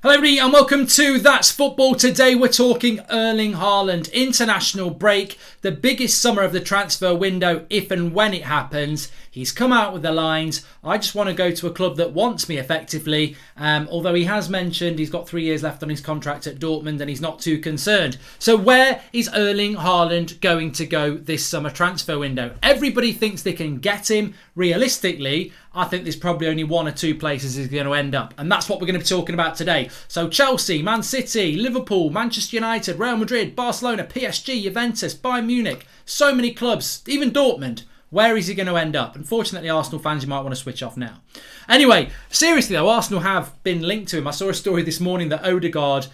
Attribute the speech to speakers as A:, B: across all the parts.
A: Hello everybody and welcome to That's Football. Today we're talking Erling Haaland, international break, the biggest summer of the transfer window if and when it happens. He's come out with the lines, I just want to go to a club that wants me effectively, although he has mentioned he's got 3 years left on his contract at Dortmund and he's not too concerned. So where is Erling Haaland going to go this summer transfer window? Everybody thinks they can get him. Realistically, I think there's probably only one or two places he's going to end up. And that's what we're going to be talking about today. So Chelsea, Man City, Liverpool, Manchester United, Real Madrid, Barcelona, PSG, Juventus, Bayern Munich. So many clubs, even Dortmund. Where is he going to end up? Unfortunately, Arsenal fans, you might want to switch off now. Anyway, seriously though, Arsenal have been linked to him. I saw a story this morning that Odegaard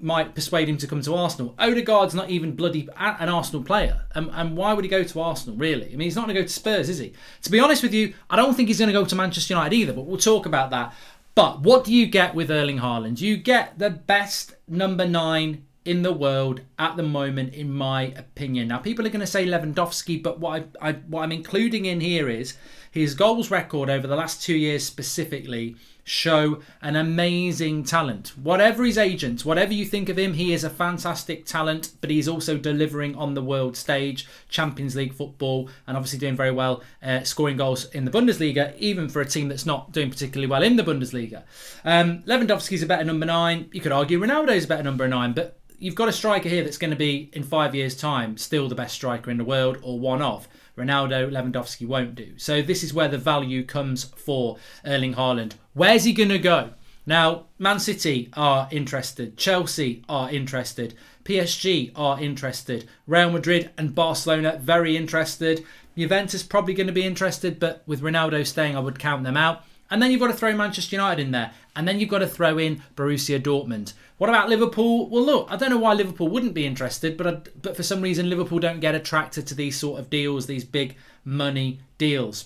A: might persuade him to come to Arsenal. Odegaard's not even bloody an Arsenal player. And why would he go to Arsenal, really? I mean, he's not going to go to Spurs, is he? To be honest with you, I don't think he's going to go to Manchester United either, but we'll talk about that. But what do you get with Erling Haaland? You get the best number 9 in the world at the moment, in my opinion. Now, people are going to say Lewandowski, but what I'm including in here is his goals record over the last 2 years specifically show an amazing talent. Whatever his agent, whatever you think of him, he is a fantastic talent, but he's also delivering on the world stage, Champions League football, and obviously doing very well, scoring goals in the Bundesliga, even for a team that's not doing particularly well in the Bundesliga. Lewandowski's a better number 9. You could argue Ronaldo's a better number 9, but you've got a striker here that's going to be, in 5 years' time, still the best striker in the world, or one of. Ronaldo, Lewandowski won't do. So this is where the value comes for Erling Haaland. Where's he going to go? Now, Man City are interested. Chelsea are interested. PSG are interested. Real Madrid and Barcelona, very interested. Juventus probably going to be interested, but with Ronaldo staying, I would count them out. And then you've got to throw Manchester United in there. And then you've got to throw in Borussia Dortmund. What about Liverpool? Well, look, I don't know why Liverpool wouldn't be interested, but for some reason Liverpool don't get attracted to these sort of deals, these big money deals.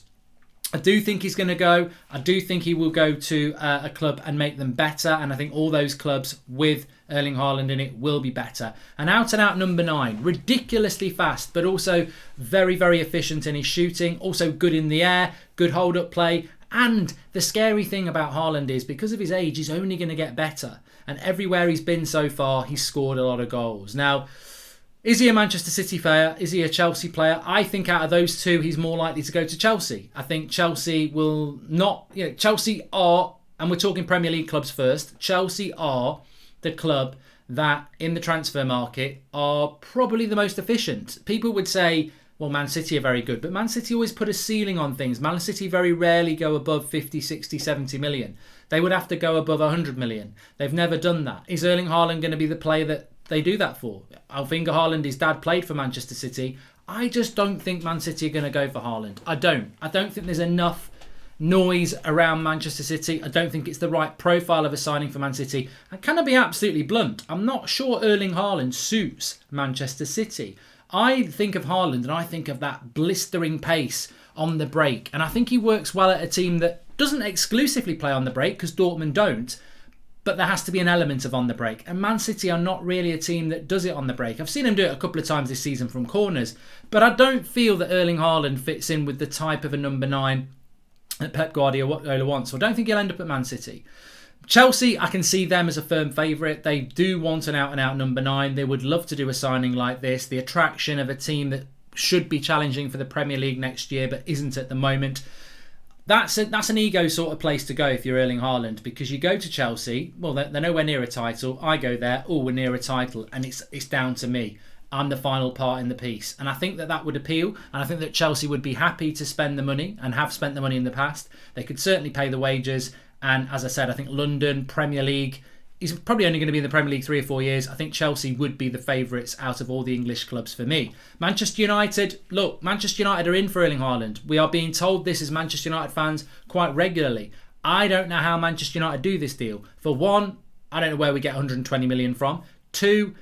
A: I do think he's going to go. I do think he will go to a club and make them better. And I think all those clubs with Erling Haaland in it will be better. An out-and-out number 9. Ridiculously fast, but also very, very efficient in his shooting. Also good in the air. Good hold-up play. And the scary thing about Haaland is, because of his age, he's only going to get better. And everywhere he's been so far, he's scored a lot of goals. Now, is he a Manchester City player? Is he a Chelsea player? I think out of those two, he's more likely to go to Chelsea. I think Chelsea will not... Chelsea are, and we're talking Premier League clubs first, Chelsea are the club that, in the transfer market, are probably the most efficient. People would say, well, Man City are very good, but Man City always put a ceiling on things. Man City very rarely go above 50, 60, 70 million. They would have to go above 100 million. They've never done that. Is Erling Haaland going to be the player that they do that for? Erling Haaland, his dad played for Manchester City. I just don't think Man City are going to go for Haaland. I don't think there's enough noise around Manchester City. I don't think it's the right profile of a signing for Man City. And can I be absolutely blunt? I'm not sure Erling Haaland suits Manchester City. I think of Haaland and I think of that blistering pace on the break. And I think he works well at a team that doesn't exclusively play on the break, because Dortmund don't. But there has to be an element of on the break. And Man City are not really a team that does it on the break. I've seen him do it a couple of times this season from corners. But I don't feel that Erling Haaland fits in with the type of a number 9 that Pep Guardiola wants. So I don't think he'll end up at Man City. Chelsea, I can see them as a firm favourite. They do want an out-and-out number 9. They would love to do a signing like this. The attraction of a team that should be challenging for the Premier League next year but isn't at the moment. That's an ego sort of place to go if you're Erling Haaland, because you go to Chelsea, well, they're nowhere near a title. I go there, oh, we're near a title, and it's down to me. I'm the final part in the piece. And I think that would appeal, and I think that Chelsea would be happy to spend the money, and have spent the money in the past. They could certainly pay the wages, and as I said, I think London, Premier League, he's probably only going to be in the Premier League 3 or 4 years. I think Chelsea would be the favourites out of all the English clubs for me. Manchester United, look, Manchester United are in for Erling Haaland. We are being told this as Manchester United fans quite regularly. I don't know how Manchester United do this deal. For one, I don't know where we get 120 million from. 2,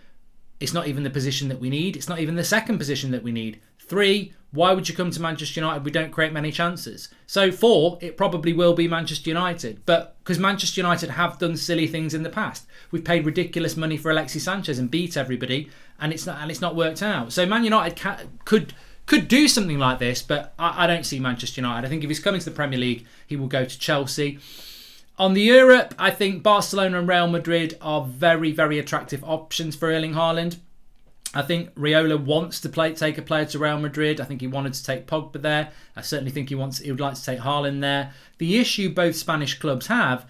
A: it's not even the position that we need. It's not even the second position that we need. 3, why would you come to Manchester United? We don't create many chances. So 4, it probably will be Manchester United. But because Manchester United have done silly things in the past. We've paid ridiculous money for Alexis Sanchez and beat everybody, and it's not worked out. So Man United could do something like this, but I don't see Manchester United. I think if he's coming to the Premier League, he will go to Chelsea. On the Europe, I think Barcelona and Real Madrid are very, very attractive options for Erling Haaland. I think Raiola wants to take a player to Real Madrid. I think he wanted to take Pogba there. I certainly think he would like to take Haaland there. The issue both Spanish clubs have,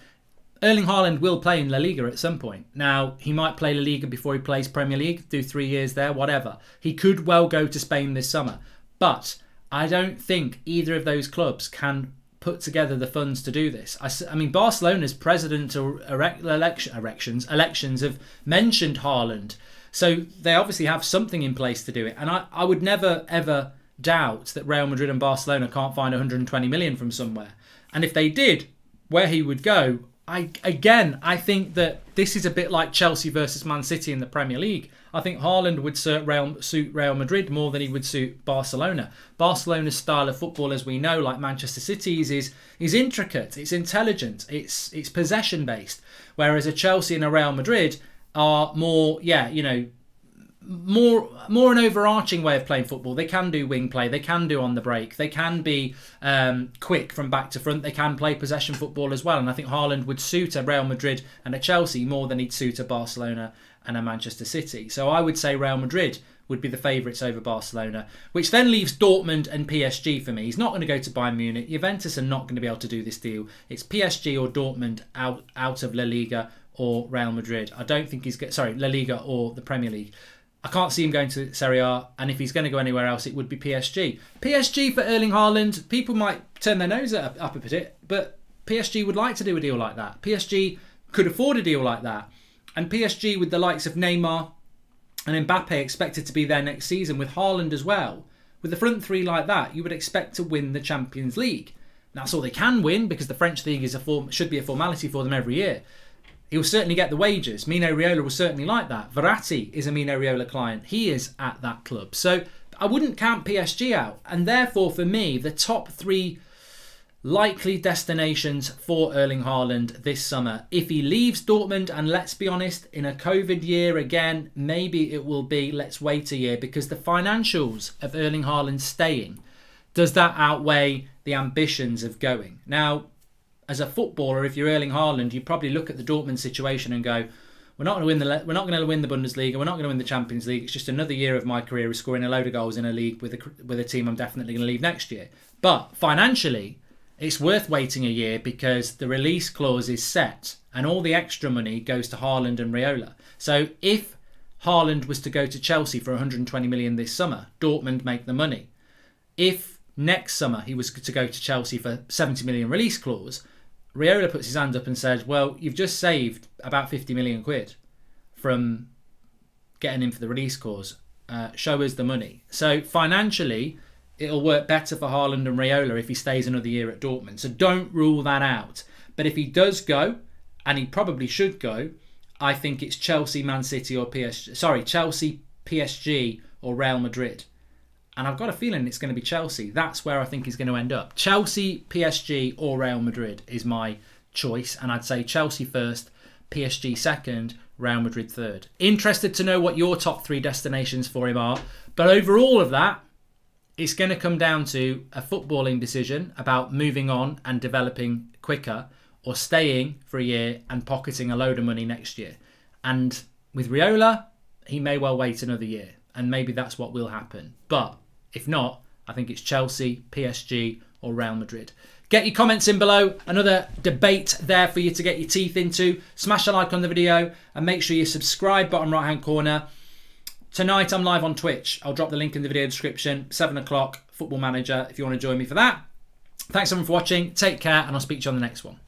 A: Erling Haaland will play in La Liga at some point. Now, he might play La Liga before he plays Premier League, do 3 years there, whatever. He could well go to Spain this summer. But I don't think either of those clubs can put together the funds to do this. I mean, Barcelona's president or elections have mentioned Haaland. So they obviously have something in place to do it. And I would never, ever doubt that Real Madrid and Barcelona can't find 120 million from somewhere. And if they did, where he would go, I think that this is a bit like Chelsea versus Man City in the Premier League. I think Haaland would suit Real Madrid more than he would suit Barcelona. Barcelona's style of football, as we know, like Manchester City's, is intricate, it's intelligent, it's possession based. Whereas a Chelsea and a Real Madrid are more an overarching way of playing football. They can do wing play, they can do on the break, they can be quick from back to front, they can play possession football as well. And I think Haaland would suit a Real Madrid and a Chelsea more than he'd suit a Barcelona and a Manchester City. So I would say Real Madrid would be the favourites over Barcelona, which then leaves Dortmund and PSG for me. He's not going to go to Bayern Munich. Juventus are not going to be able to do this deal. It's PSG or Dortmund out of La Liga or Real Madrid. I don't think La Liga or the Premier League. I can't see him going to Serie A, and if he's going to go anywhere else, it would be PSG. PSG for Erling Haaland, people might turn their nose up at it, but PSG would like to do a deal like that. PSG could afford a deal like that. And PSG with the likes of Neymar and Mbappe expected to be there next season, with Haaland as well. With the front three like that, you would expect to win the Champions League. That's all they can win, because the French league should be a formality for them every year. He will certainly get the wages. Mino Raiola will certainly like that. Verratti is a Mino Raiola client. He is at that club. So I wouldn't count PSG out. And therefore, for me, the top 3 likely destinations for Erling Haaland this summer. If he leaves Dortmund, and let's be honest, in a COVID year again, maybe it will be, let's wait a year, because the financials of Erling Haaland staying, does that outweigh the ambitions of going? Now, as a footballer, if you're Erling Haaland, you probably look at the Dortmund situation and go, we're not going to win the Bundesliga, we're not going to win the Champions League. It's just another year of my career of scoring a load of goals in a league with a team I'm definitely going to leave next year. But financially, it's worth waiting a year, because the release clause is set and all the extra money goes to Haaland and Raiola. So if Haaland was to go to Chelsea for 120 million this summer, Dortmund make the money. If next summer he was to go to Chelsea for 70 million release clause, Raiola puts his hand up and says, well, you've just saved about 50 million quid from getting him for the release clause. Show us the money. So financially, it'll work better for Haaland and Raiola if he stays another year at Dortmund. So don't rule that out. But if he does go, and he probably should go, I think it's Chelsea, Man City or Chelsea, PSG or Real Madrid. And I've got a feeling it's going to be Chelsea. That's where I think he's going to end up. Chelsea, PSG or Real Madrid is my choice. And I'd say Chelsea first, PSG second, Real Madrid third. Interested to know what your top 3 destinations for him are. But over all of that, it's going to come down to a footballing decision about moving on and developing quicker, or staying for a year and pocketing a load of money next year. And with Raiola, he may well wait another year, and maybe that's what will happen. But if not, I think it's Chelsea, PSG or Real Madrid. Get your comments in below. Another debate there for you to get your teeth into. Smash a like on the video and make sure you subscribe, bottom right hand corner. Tonight I'm live on Twitch. I'll drop the link in the video description. 7 o'clock, Football Manager, if you want to join me for that. Thanks everyone for watching. Take care, and I'll speak to you on the next one.